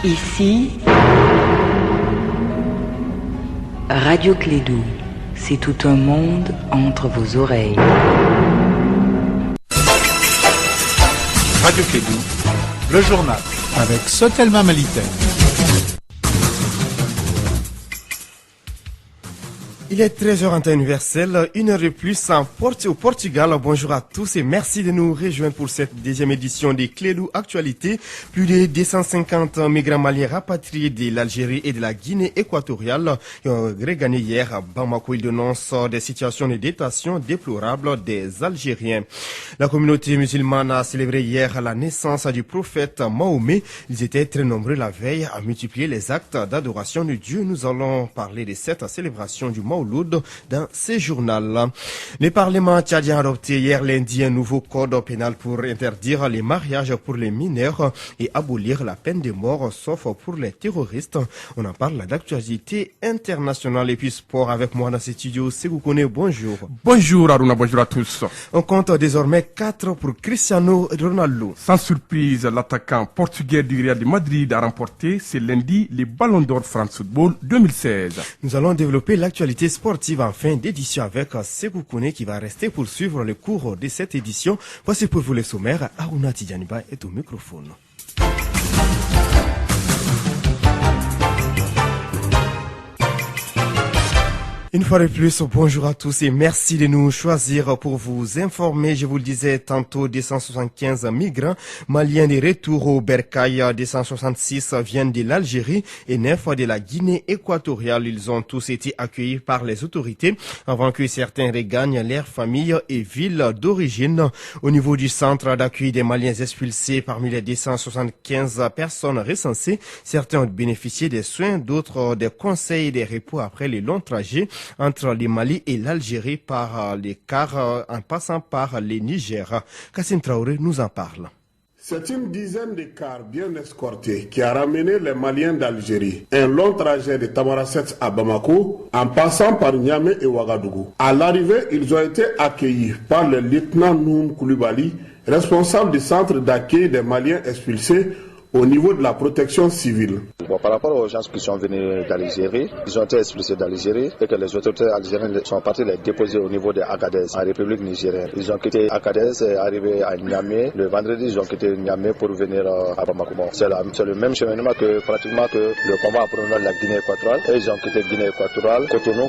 Ici, Radio Clédou, c'est tout un monde entre vos oreilles. Radio Clédou, le journal, avec Sotelma Malitaire. Il est 13h en temps universel, une heure de plus au Portugal. Bonjour à tous et merci de nous rejoindre pour cette deuxième édition des Clédou Actualité. Plus de 250 migrants maliens rapatriés de l'Algérie et de la Guinée équatoriale ont regagné hier à Bamako. Ils dénoncent des situations de détention déplorables des Algériens. La communauté musulmane a célébré hier la naissance du prophète Mahomet. Ils étaient très nombreux la veille à multiplier les actes d'adoration de Dieu. Nous allons parler de cette célébration du Mahomet dans ce journal. Le Parlement tchadien a adopté hier lundi un nouveau code pénal pour interdire les mariages pour les mineurs et abolir la peine de mort sauf pour les terroristes. On en parle d'actualité internationale et puis sport avec moi dans ce studio. Ségou Kone, bonjour. Bonjour Aruna, bonjour à tous. On compte désormais 4 pour Cristiano Ronaldo. Sans surprise, l'attaquant portugais du Real de Madrid a remporté ce lundi le Ballon d'Or France Football 2016. Nous allons développer l'actualité sportive en fin d'édition avec Ségou Kone qui va rester pour suivre le cours de cette édition. Voici pour vous les sommaires. Aruna Tidjaniba est au microphone. Une fois de plus, bonjour à tous et merci de nous choisir pour vous informer. Je vous le disais tantôt, 275 migrants maliens de retour au Bercail, 266 viennent de l'Algérie et 9 de la Guinée équatoriale. Ils ont tous été accueillis par les autorités avant que certains regagnent leurs familles et villes d'origine. Au niveau du centre d'accueil des Maliens expulsés, parmi les 275 personnes recensées, certains ont bénéficié des soins, d'autres des conseils et des repos après les longs trajets entre le Mali et l'Algérie par les cars en passant par les Niger. Kassim Traoré nous en parle. C'est une dizaine de cars bien escortés qui a ramené les Maliens d'Algérie. Un long trajet de Tamaracet à Bamako en passant par Niamey et Ouagadougou. À l'arrivée, ils ont été accueillis par le lieutenant Noum Koulibaly, responsable du centre d'accueil des Maliens expulsés au niveau de la protection civile. Bon, par rapport aux gens qui sont venus d'Algérie, ils ont été expulsés d'Algérie et que les autorités algériennes sont parties les déposer au niveau de Agadez, en République nigérienne. Ils ont quitté Agadez et arrivé à Niamey. Le vendredi, ils ont quitté Niamey pour venir à Bamako. Bon, c'est le même cheminement que pratiquement que le combat pour la Guinée équatoriale. Et ils ont quitté Guinée équatoriale, Cotonou,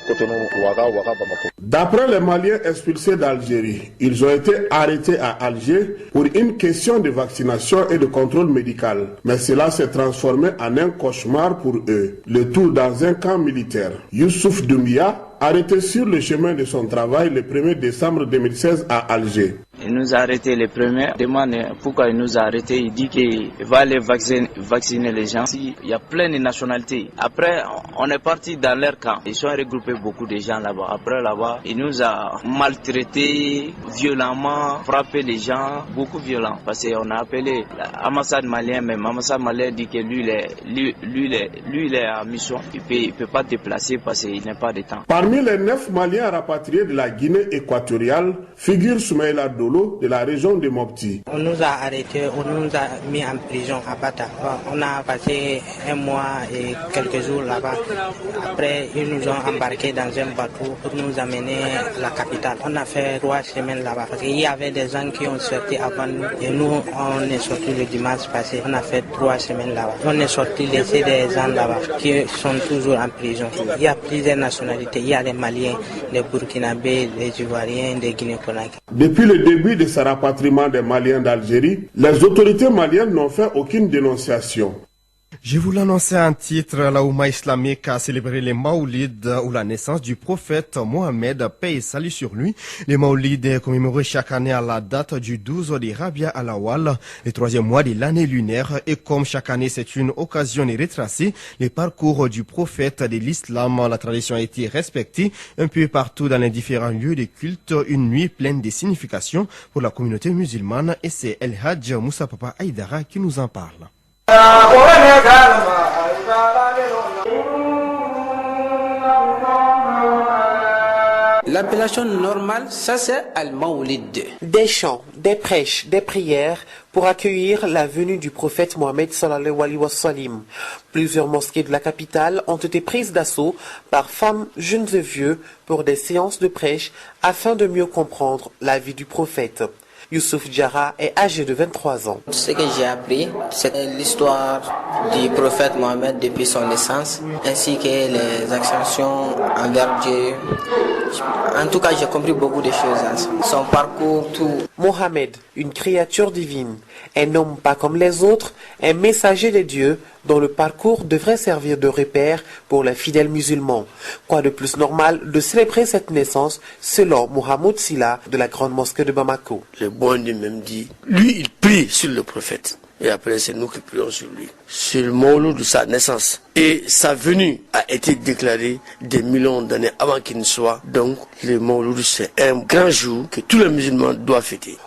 Ouaga, Bamako. D'après les Maliens expulsés d'Algérie, ils ont été arrêtés à Alger pour une question de vaccination et de contrôle médical. Mais cela s'est transformé en un cauchemar pour eux. Le tout dans un camp militaire. Youssouf Doumbia, arrêté sur le chemin de son travail le 1er décembre 2016 à Alger. Il nous a arrêté le premier. Demande pourquoi il nous a arrêté. Il dit qu'il va aller vacciner les gens. Il y a plein de nationalités. Après, on est parti dans leur camp. Ils ont regroupé beaucoup de gens là-bas. Après, là-bas, il nous a maltraités violemment, frappé les gens, beaucoup violent. Parce qu'on a appelé l'ambassade malienne, même l'ambassade malienne dit que lui, il est à mission. Il peut pas déplacer parce qu'il n'a pas de temps. Parmi les 9 Maliens rapatriés de la Guinée équatoriale, figure Soumaïla Dolo de la région de Mopti. On nous a arrêtés, on nous a mis en prison à Bata. On a passé un mois et quelques jours là-bas. Après, ils nous ont embarqués dans un bateau pour nous amener à la capitale. On a fait 3 semaines là-bas. Parce qu'il y avait des gens qui ont sorti avant nous. Et nous, on est sortis le dimanche passé. On a fait 3 semaines là-bas. On est sortis laisser des gens là-bas qui sont toujours en prison. Il y a plusieurs nationalités. Il y a les Maliens, les Burkinabés, les Ivoiriens, les Guinéens-Conakry. Depuis le début de ce rapatriement des Maliens d'Algérie, les autorités maliennes n'ont fait aucune dénonciation. Je vous l'annonçais en titre, la Oumma islamique a célébré les Maoulides ou la naissance du prophète Mohammed, paix et salut sur lui. Les Maoulides est commémoré chaque année à la date du 12 de Rabia al-Awwal, le 3e mois de l'année lunaire. Et comme chaque année c'est une occasion de retracer les parcours du prophète de l'islam, la tradition a été respectée un peu partout dans les différents lieux de culte. Une nuit pleine de significations pour la communauté musulmane et c'est El Hadj Moussa Papa Aïdara qui nous en parle. La L'appellation normale, ça c'est Al-Mawlid. Des chants, des prêches, des prières pour accueillir la venue du prophète Mohammed sallallahu alayhi wa sallam. Plusieurs mosquées de la capitale ont été prises d'assaut par femmes, jeunes et vieux pour des séances de prêche afin de mieux comprendre la vie du prophète. Youssouf Diarra est âgé de 23 ans. Ce que j'ai appris, c'est l'histoire du prophète Mohammed depuis son naissance, ainsi que les actions envers Dieu. En tout cas, j'ai compris beaucoup de choses. Son parcours, tout. Mohammed, une créature divine, un homme pas comme les autres, un messager de Dieu dont le parcours devrait servir de repère pour les fidèles musulmans. Quoi de plus normal de célébrer cette naissance selon Mohamed Silla de la grande mosquée de Bamako. Le bon Dieu même dit, lui il prie sur le prophète. Et après c'est nous qui prions sur lui. C'est le mawlud de sa naissance. Et sa venue a été déclarée des millions d'années avant qu'il ne soit. Donc le mawlud c'est un grand jour que tous les musulmans doivent fêter.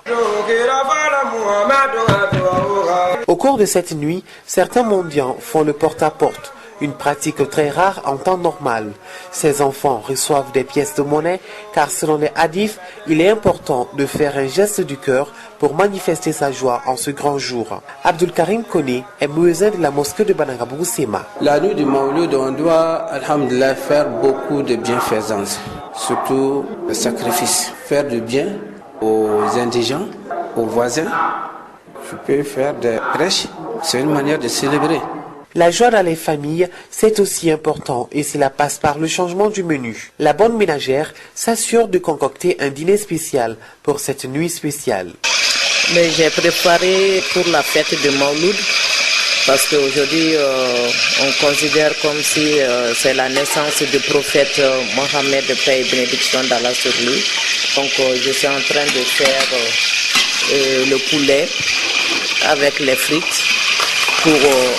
Au cours de cette nuit, certains mendiants font le porte-à-porte, une pratique très rare en temps normal. Ces enfants reçoivent des pièces de monnaie car selon les hadiths, il est important de faire un geste du cœur pour manifester sa joie en ce grand jour. Abdul Karim Kone est muezzin de la mosquée de Banagabou Sema. La nuit du Mawlud, on doit, alhamdoulilah, faire beaucoup de bienfaisance, surtout le sacrifice. Faire du bien aux indigents, aux voisins. Je peux faire des prêches, c'est une manière de célébrer. La joie dans les familles, c'est aussi important et cela passe par le changement du menu. La bonne ménagère s'assure de concocter un dîner spécial pour cette nuit spéciale. Mais j'ai préparé pour la fête de Mawlud parce qu'aujourd'hui on considère comme si c'est la naissance du prophète Mohammed, paix et bénédiction d'Allah sur lui. Donc je suis en train de faire le poulet avec les frites pour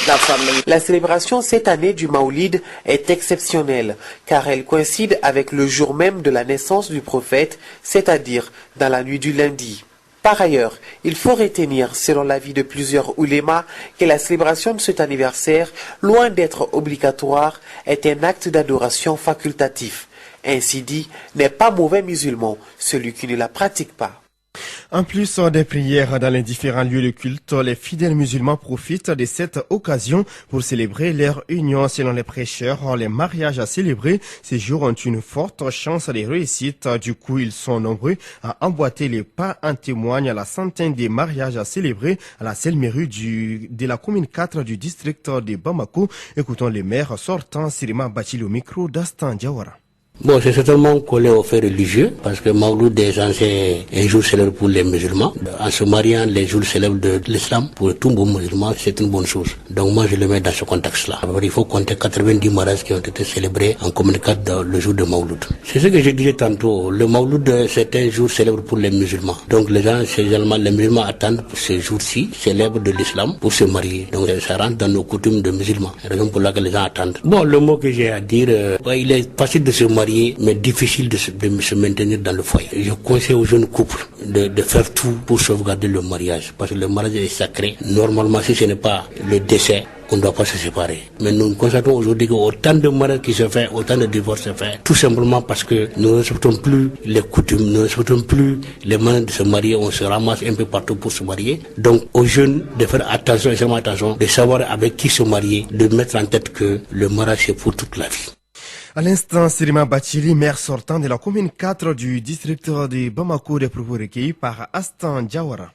la famille. La célébration cette année du Mawlid est exceptionnelle car elle coïncide avec le jour même de la naissance du prophète, c'est-à-dire dans la nuit du lundi. Par ailleurs, il faut retenir, selon l'avis de plusieurs oulémas, que la célébration de cet anniversaire, loin d'être obligatoire, est un acte d'adoration facultatif. Ainsi dit, n'est pas mauvais musulman, celui qui ne la pratique pas. En plus des prières dans les différents lieux de culte, les fidèles musulmans profitent de cette occasion pour célébrer leur union. Selon les prêcheurs, les mariages à célébrer ces jours ont une forte chance de réussite. Du coup, ils sont nombreux à emboîter les pas. En témoigne la centaine des mariages à célébrer à la seule mairie de la commune 4 du district de Bamako. Écoutons les maires sortants, Sirima Bachili au micro d'Astan Diawara. Bon, c'est certainement collé aux faits religieux, parce que Mawlud déjà c'est un jour célèbre pour les musulmans. En se mariant, les jours célèbres de l'islam, pour tout bon musulman, c'est une bonne chose. Donc moi, je le mets dans ce contexte-là. Alors, il faut compter 90 mariages qui ont été célébrés en communicat le jour de Mawlud. C'est ce que je disais tantôt. Le Mawlud, c'est un jour célèbre pour les musulmans. Donc les gens, généralement, les musulmans attendent ce jour-ci, célèbre de l'islam, pour se marier. Donc ça rentre dans nos coutumes de musulmans. C'est la raison pour laquelle les gens attendent. Bon, le mot que j'ai à dire, il est facile de se marier, mais difficile de se maintenir dans le foyer. Je conseille aux jeunes couples de faire tout pour sauvegarder le mariage, parce que le mariage est sacré. Normalement, si ce n'est pas le décès, on ne doit pas se séparer. Mais nous constatons aujourd'hui qu'autant de mariages qui se font, autant de divorces se font, tout simplement parce que nous ne respectons plus les coutumes, nous ne respectons plus les manières de se marier, on se ramasse un peu partout pour se marier. Donc aux jeunes de faire attention, extrêmement attention, de savoir avec qui se marier, de mettre en tête que le mariage c'est pour toute la vie. À l'instant, Sirima Bachili, maire sortant de la commune 4 du district de Bamako, des propos recueillis par Astan Diawara.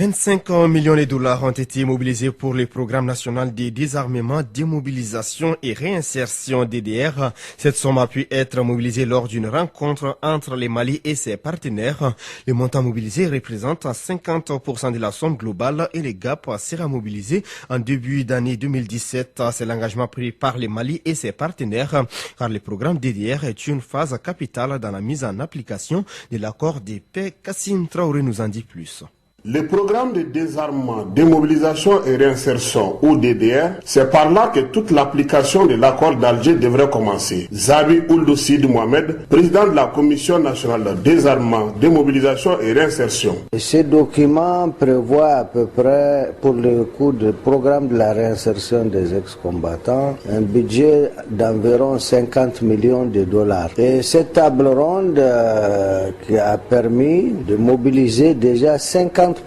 25 millions de dollars ont été mobilisés pour le programme national de désarmement, démobilisation et réinsertion DDR. Cette somme a pu être mobilisée lors d'une rencontre entre le Mali et ses partenaires. Le montant mobilisé représente 50% de la somme globale et le gap sera mobilisé en début d'année 2017. C'est l'engagement pris par le Mali et ses partenaires, car le programme DDR est une phase capitale dans la mise en application de l'accord de paix. Kassim Traoré nous en dit plus. Le programme de désarmement, démobilisation et réinsertion, ou DDR, c'est par là que toute l'application de l'accord d'Alger devrait commencer. Zabi Ould Sidi Mohamed, président de la Commission nationale de désarmement, démobilisation et réinsertion. Ce document prévoit à peu près, pour le coût du programme de la réinsertion des ex-combattants, un budget d'environ 50 millions de dollars. Et cette table ronde qui a permis de mobiliser déjà 50%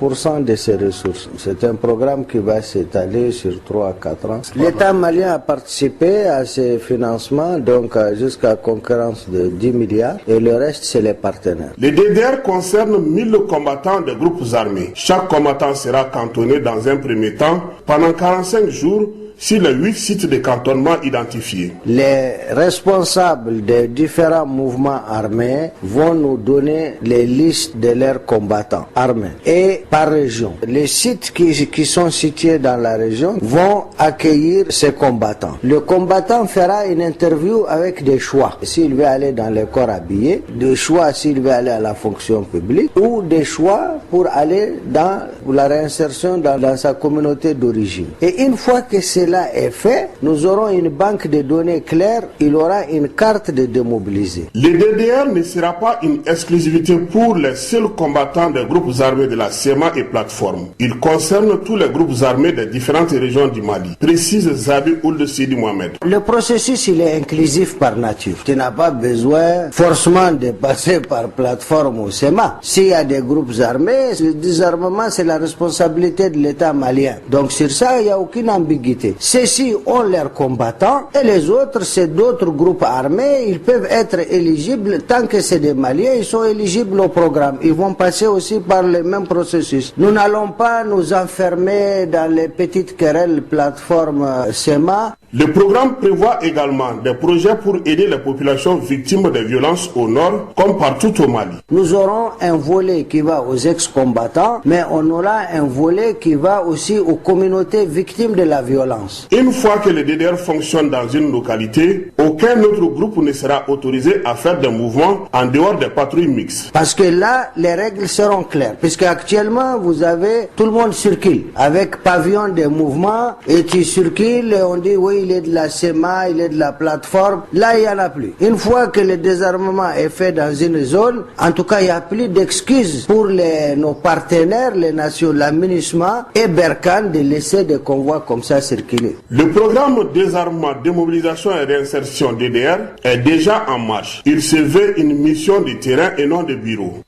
de ces ressources. C'est un programme qui va s'étaler sur 3 à 4 ans. L'État malien a participé à ces financements, donc jusqu'à concurrence de 10 milliards, et le reste, c'est les partenaires. Les DDR concernent 1000 combattants de groupes armés. Chaque combattant sera cantonné dans un premier temps pendant 45 jours sur les 8 sites de cantonnement identifiés. Les responsables des différents mouvements armés vont nous donner les listes de leurs combattants armés et par région. Les sites qui sont situés dans la région vont accueillir ces combattants. Le combattant fera une interview avec des choix. S'il veut aller dans les corps habillés, des choix s'il veut aller à la fonction publique ou des choix pour aller dans la réinsertion dans sa communauté d'origine. Et une fois que cela est fait, nous aurons une banque de données claire, il aura une carte de démobilisés. Le DDR ne sera pas une exclusivité pour les seuls combattants des groupes armés de la CEMA et plateforme. Il concerne tous les groupes armés des différentes régions du Mali, précise Zabi Ould Sidi Mohamed. Le processus, il est inclusif par nature. Tu n'as pas besoin forcément de passer par plateforme ou CEMA. S'il y a des groupes armés, le désarmement, c'est la responsabilité de l'État malien. Donc sur ça, il n'y a aucune ambiguïté. Ceux-ci ont leurs combattants et les autres, c'est d'autres groupes armés. Ils peuvent être éligibles, tant que c'est des Maliens, ils sont éligibles au programme. Ils vont passer aussi par le même processus. Nous n'allons pas nous enfermer dans les petites querelles plateformes CEMA. Le programme prévoit également des projets pour aider les populations victimes des violences au nord, comme partout au Mali. Nous aurons un volet qui va aux ex-combattants, mais on aura un volet qui va aussi aux communautés victimes de la violence. Une fois que le DDR fonctionne dans une localité, aucun autre groupe ne sera autorisé à faire des mouvements en dehors des patrouilles mixtes. Parce que là, les règles seront claires. Puisque actuellement, vous avez, tout le monde circule avec pavillon des mouvements et tu circules et on dit oui, il est de la CEMA, il est de la plateforme. Là, il n'y en a plus. Une fois que le désarmement est fait dans une zone, en tout cas, il n'y a plus d'excuses pour nos partenaires, les nations, l'aménagement et Berkane de laisser des convois comme ça circuler. Le programme désarmement, démobilisation et réinsertion DDR est déjà en marche. Il se veut une mission de terrain et non de bureau.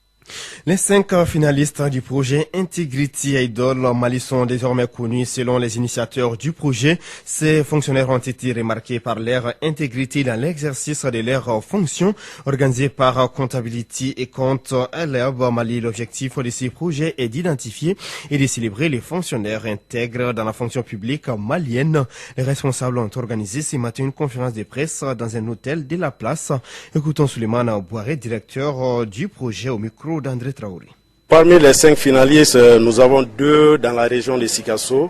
Les 5 finalistes du projet Integrity Idol Mali sont désormais connus selon les initiateurs du projet. Ces fonctionnaires ont été remarqués par leur intégrité dans l'exercice de leurs fonctions organisées par Comptability et Compte Eleb Mali. L'objectif de ces projets est d'identifier et de célébrer les fonctionnaires intègres dans la fonction publique malienne. Les responsables ont organisé ce matin une conférence de presse dans un hôtel de la place. Écoutons Souleymane Boiré, directeur du projet, au micro d'André Traoré. Parmi les 5 finalistes, nous avons 2 dans la région de Sikasso,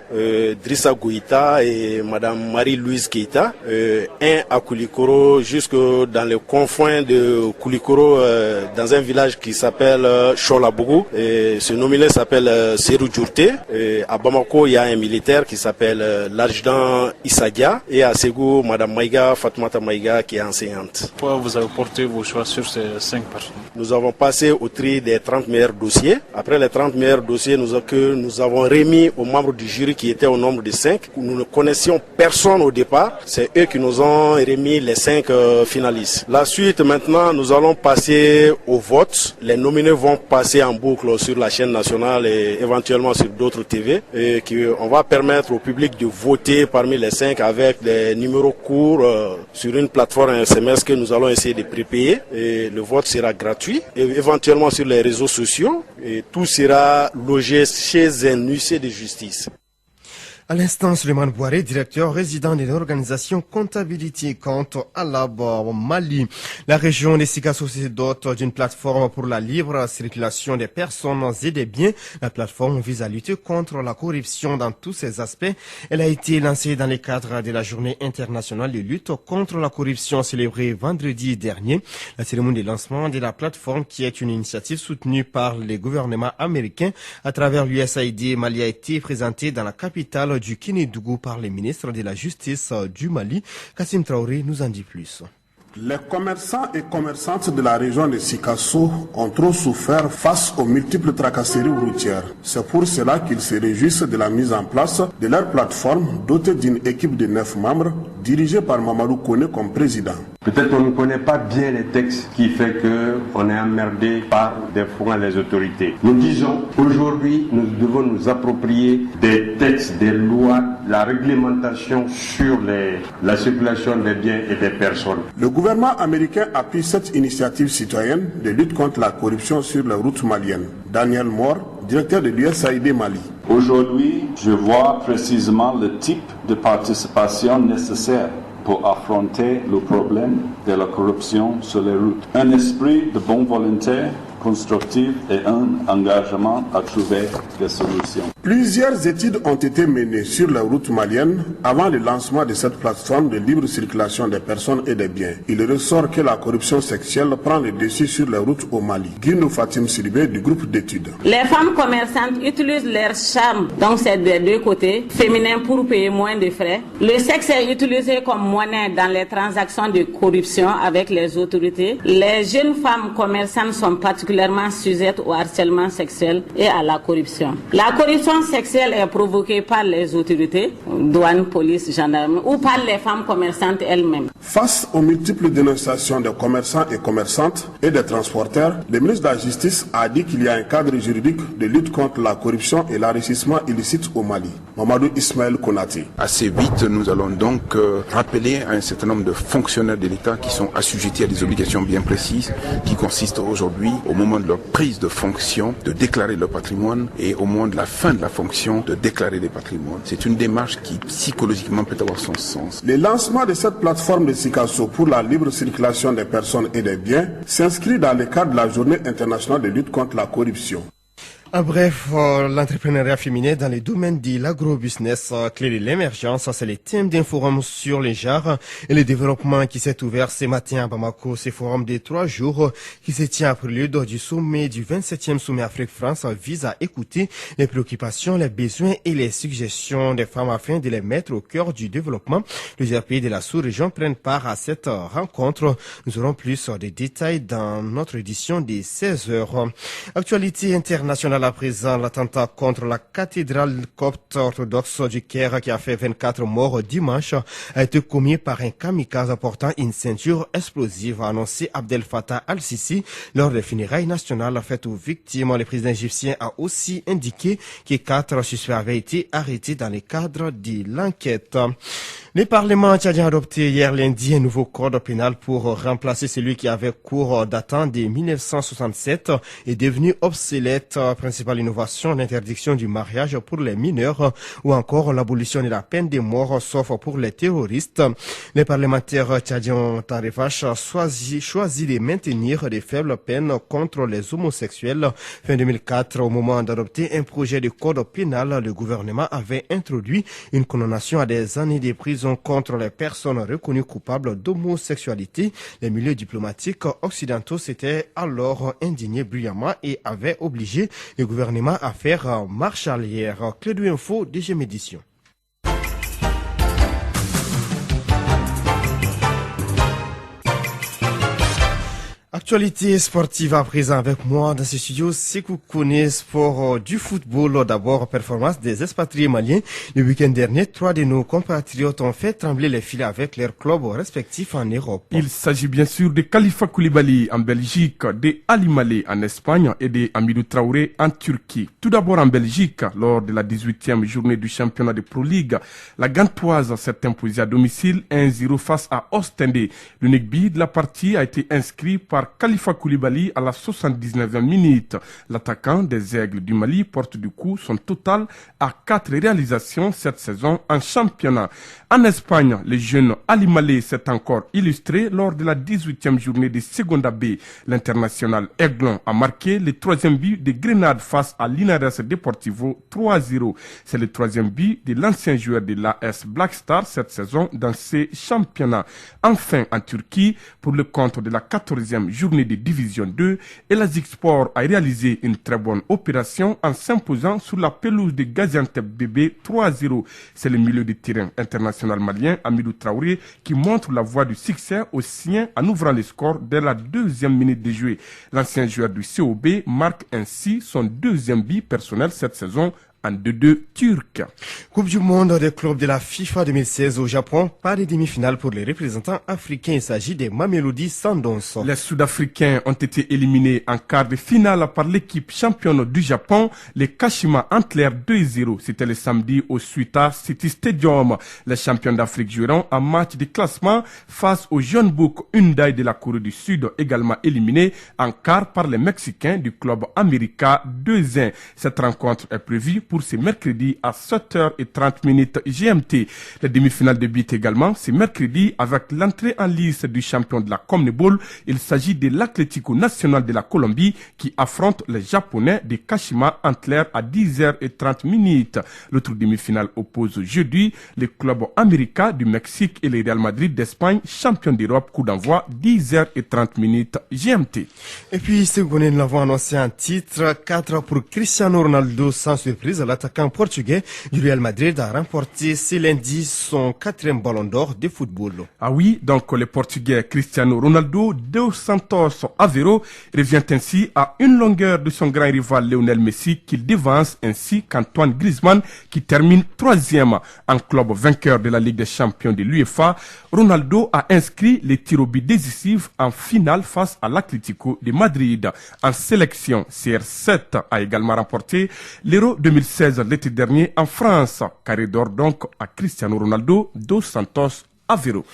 Drissa Gouita et Madame Marie-Louise Keita, un à Koulikoro jusque dans les confins de Koulikoro, dans un village qui s'appelle Cholabougou. Ce nominé s'appelle Serou Djourté. À Bamako, il y a un militaire qui s'appelle l'adjudant Issadia, et à Ségou, Madame Maïga, Fatoumata Maïga, qui est enseignante. Pourquoi vous avez porté vos choix sur ces 5 personnes? Nous avons passé au tri des 30 meilleurs dossiers. Après les 30 meilleurs dossiers que nous avons remis aux membres du jury qui étaient au nombre de 5. Nous ne connaissions personne au départ. C'est eux qui nous ont remis les 5 finalistes. La suite, maintenant, nous allons passer au vote. Les nominés vont passer en boucle sur la chaîne nationale et éventuellement sur d'autres TV. Et on va permettre au public de voter parmi les 5 avec des numéros courts sur une plateforme SMS que nous allons essayer de prépayer. Et le vote sera gratuit et éventuellement sur les réseaux sociaux. Et tout sera logé chez un huissier de justice. À l'instant, Suleiman Bouaré, directeur résident de l'organisation Comptabilité Compte Alab Mali. La région de Sikasso se dote d'une plateforme pour la libre circulation des personnes et des biens. La plateforme vise à lutter contre la corruption dans tous ses aspects. Elle a été lancée dans le cadre de la journée internationale de lutte contre la corruption célébrée vendredi dernier. La cérémonie de lancement de la plateforme, qui est une initiative soutenue par le gouvernement américain à travers l'USAID Mali, a été présentée dans la capitale du Kénédougou par le ministre de la Justice du Mali. Kassim Traoré nous en dit plus. Les commerçants et commerçantes de la région de Sikasso ont trop souffert face aux multiples tracasseries routières. C'est pour cela qu'ils se réjouissent de la mise en place de leur plateforme dotée d'une équipe de 9 membres dirigée par Mamadou Kone comme président. Peut-être on ne connaît pas bien les textes qui fait qu'on est emmerdé par des fois les autorités. Nous disons aujourd'hui nous devons nous approprier des textes, des lois, la réglementation sur la circulation des biens et des personnes. Le gouvernement américain appuie cette initiative citoyenne de lutte contre la corruption sur les routes maliennes. Daniel Moore, directeur de l'USAID Mali. Aujourd'hui, je vois précisément le type de participation nécessaire pour affronter le problème de la corruption sur les routes. Un esprit de bonne volonté constructive et un engagement à trouver des solutions. Plusieurs études ont été menées sur les routes maliennes avant le lancement de cette plateforme de libre circulation des personnes et des biens. Il ressort que la corruption sexuelle prend le dessus sur les routes au Mali. Guinou Fatim Silibé du groupe d'études. Les femmes commerçantes utilisent leur charme, donc c'est des deux côtés, féminin pour payer moins de frais. Le sexe est utilisé comme monnaie dans les transactions de corruption avec les autorités. Les jeunes femmes commerçantes sont particulièrement sujettes au harcèlement sexuel et à la corruption. La corruption sexuelle est provoquée par les autorités, douane, police, gendarmerie, ou par les femmes commerçantes elles-mêmes. Face aux multiples dénonciations des commerçants et commerçantes et des transporteurs, le ministre de la Justice a dit qu'il y a un cadre juridique de lutte contre la corruption et l'enrichissement illicite au Mali. Mamadou Ismaël Konaté. Assez vite, nous allons donc rappeler à un certain nombre de fonctionnaires de l'État qui sont assujettis à des obligations bien précises, qui consistent aujourd'hui, au moment de leur prise de fonction, de déclarer leur patrimoine et au moment de la fin de la fonction, de déclarer les patrimoines. C'est une démarche qui psychologiquement peut avoir son sens. Le lancement de cette plateforme de Sikasso pour la libre circulation des personnes et des biens s'inscrit dans le cadre de la journée internationale de lutte contre la corruption. En bref, l'entrepreneuriat féminin dans les domaines de l'agrobusiness, clé de l'émergence, c'est le thème d'un forum sur les genres et le développement qui s'est ouvert ce matin à Bamako. Ce forum de 3 jours qui se tient à prélude du sommet du 27e sommet Afrique-France vise à écouter les préoccupations, les besoins et les suggestions des femmes afin de les mettre au cœur du développement. Plusieurs pays de la sous-région prennent part à cette rencontre. Nous aurons plus de détails dans notre édition des 16h. Actualité internationale à présent, l'attentat contre la cathédrale copte orthodoxe du Caire qui a fait 24 morts dimanche a été commis par un kamikaze portant une ceinture explosive, a annoncé Abdel Fattah al-Sisi lors des funérailles nationales faites aux victimes. Le président égyptien a aussi indiqué que 4 suspects avaient été arrêtés dans le cadre de l'enquête. Le Parlement tchadien a adopté hier lundi un nouveau code pénal pour remplacer celui qui avait cours datant de 1967 et devenu obsolète. Principale innovation, l'interdiction du mariage pour les mineurs ou encore l'abolition de la peine de mort sauf pour les terroristes. Les parlementaires tchadiens ont en revanche choisi de maintenir des faibles peines contre les homosexuels. Fin 2004, au moment d'adopter un projet de code pénal, le gouvernement avait introduit une condamnation à des années de prison contre les personnes reconnues coupables d'homosexualité. Les milieux diplomatiques occidentaux s'étaient alors indignés bruyamment et avaient obligé le gouvernement à faire marche arrière. Clé de info, deuxième édition. Actualité sportive à présent avec moi dans ce studio, Sekou Kone, sport du football. D'abord, performance des expatriés maliens. Le week-end dernier, 3 de nos compatriotes ont fait trembler les filets avec leurs clubs respectifs en Europe. Il s'agit bien sûr de Khalifa Koulibaly en Belgique, de Ali Malé en Espagne et de Amidou Traoré en Turquie. Tout d'abord en Belgique, lors de la 18e journée du championnat de Pro League, la Gantoise s'est imposée à domicile 1-0 face à Ostende. L'unique but de la partie a été inscrit par Khalifa Koulibaly à la 79e minute. L'attaquant des Aigles du Mali porte du coup son total à 4 réalisations cette saison en championnat. En Espagne, le jeune Ali Malé s'est encore illustré lors de la 18e journée de Segunda B. L'international Aiglon a marqué le 3e but de Grenade face à Linares Deportivo 3-0. C'est le 3e but de l'ancien joueur de l'AS Black Star cette saison dans ces championnats. Enfin, en Turquie, pour le compte de la 14e journée de Division 2, Elazığ Sport a réalisé une très bonne opération en s'imposant sur la pelouse de Gaziantep BB 3-0. C'est le milieu de terrain international malien Amidou Traoré qui montre la voie du succès aux siens en ouvrant le score dès la 2e minute de jeu. L'ancien joueur du COB marque ainsi son 2e but personnel cette saison en 2-2 turc. Coupe du monde des clubs de la FIFA 2016 au Japon, pas de demi-finale pour les représentants africains. Il s'agit des Mamelodi Sundowns. Les Sud-Africains ont été éliminés en quart de finale par l'équipe championne du Japon, les Kashima Antlers 2-0. C'était le samedi au Suita City Stadium. Les champions d'Afrique joueront un match de classement face au Jeune Book Hyundai de la Corée du Sud, également éliminé en quart par les Mexicains du club América 2-1. Cette rencontre est prévue pour ce mercredi à 7h30 GMT. Les demi-finales débutent également ce mercredi avec l'entrée en lice du champion de la CONMEBOL. Il s'agit de l'Atlético Nacional de la Colombie qui affronte les Japonais de Kashima Antlers à 10h30. L'autre demi-finale oppose jeudi le club América du Mexique et le Real Madrid d'Espagne, champion d'Europe, coup d'envoi 10h30 GMT. Et puis, nous l'avons annoncé en titre, 4 pour Cristiano Ronaldo sans surprise. L'attaquant portugais du Real Madrid a remporté ce lundi son 4e ballon d'or de football. Ah oui, donc le Portugais Cristiano Ronaldo dos Santos Aveiro revient ainsi à une longueur de son grand rival Lionel Messi qu'il devance ainsi qu'Antoine Griezmann qui termine 3e en club vainqueur de la Ligue des Champions de l'UEFA. Ronaldo a inscrit les tirs au but décisifs en finale face à l'Atlético de Madrid. En sélection, CR7 a également remporté l'Euro 2016 l'été dernier en France. Carré d'or donc à Cristiano Ronaldo dos Santos Aveiro.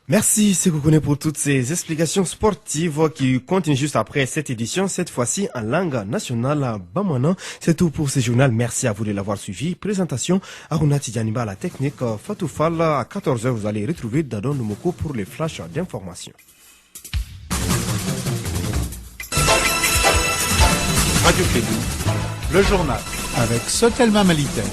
Merci Sekou Kone pour toutes ces explications sportives qui continuent juste après cette édition, cette fois-ci en langue nationale bamana. C'est tout pour ce journal. Merci à vous de l'avoir suivi. Présentation Aruna Tidjaniba à la technique. Fatou Fall à 14h. Vous allez retrouver Dadon Numoko pour les flashs d'information. Radio Clédou, le journal avec Sotelma Malitaire.